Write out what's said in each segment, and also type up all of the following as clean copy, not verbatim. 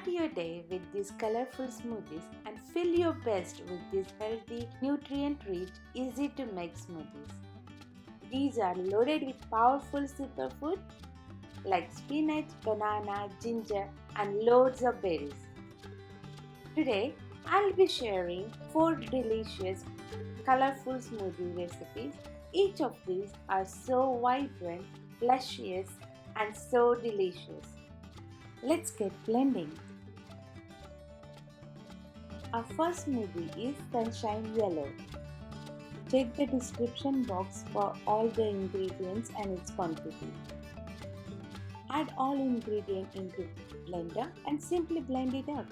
Start your day with these colorful smoothies and fill your best with these healthy, nutrient-rich, easy-to-make smoothies. These are loaded with powerful superfood like spinach, banana, ginger, and loads of berries. Today, I'll be sharing 4 delicious, colorful smoothie recipes. Each of these are so vibrant, luscious, and so delicious. Let's get blending. Our first smoothie is Sunshine Yellow. Check the description box for all the ingredients and its quantity. Add all ingredients into blender and simply blend it up.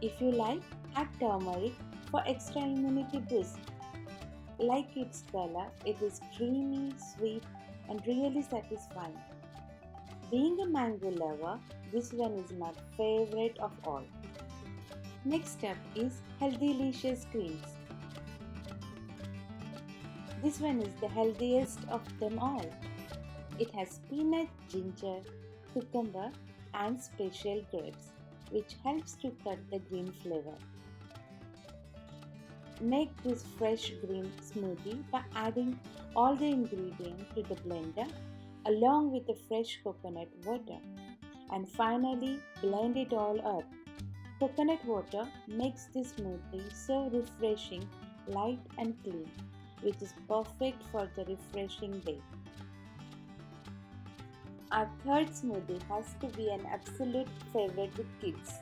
If you like, add turmeric for extra immunity boost. Like its color, it is creamy, sweet, and really satisfying. Being a mango lover, this one is my favorite of all. Next up is Healthylicious Greens. This one is the healthiest of them all. It has spinach, ginger, cucumber, and special grapes, which helps to cut the green flavor. Make this fresh green smoothie by adding all the ingredients to the blender along with the fresh coconut water, and finally blend it all up. Coconut water makes this smoothie so refreshing, light and clean, which is perfect for the refreshing day. Our third smoothie has to be an absolute favorite with kids.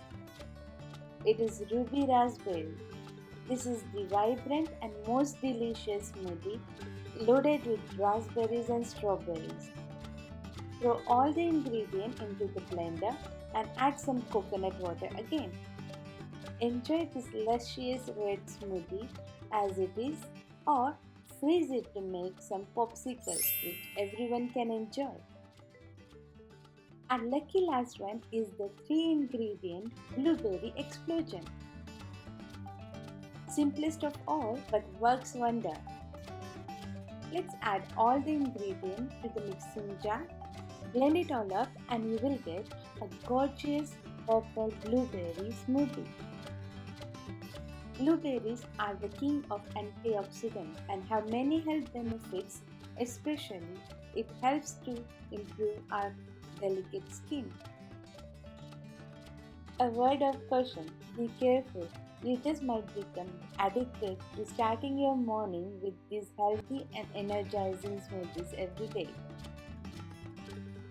It is Ruby Raspberry. This is the vibrant and most delicious smoothie loaded with raspberries and strawberries. Throw all the ingredients into the blender and add some coconut water again. Enjoy this luscious red smoothie as it is, or freeze it to make some popsicles which everyone can enjoy. Our lucky last one is the 3-ingredient blueberry explosion. Simplest of all, but works wonder. Let's add all the ingredients to the mixing jar. Blend it all up and you will get a gorgeous purple blueberry smoothie. Blueberries are the king of antioxidants and have many health benefits, especially it helps to improve our delicate skin. A word of caution, be careful. You just might become addicted to starting your morning with these healthy and energizing smoothies every day.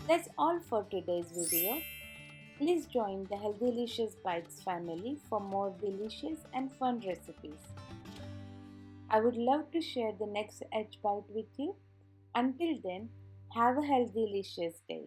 That's all for today's video. Please join the Healthylicious Bites family for more delicious and fun recipes. I would love to share the next HBite with you. Until then, have a healthylicious day.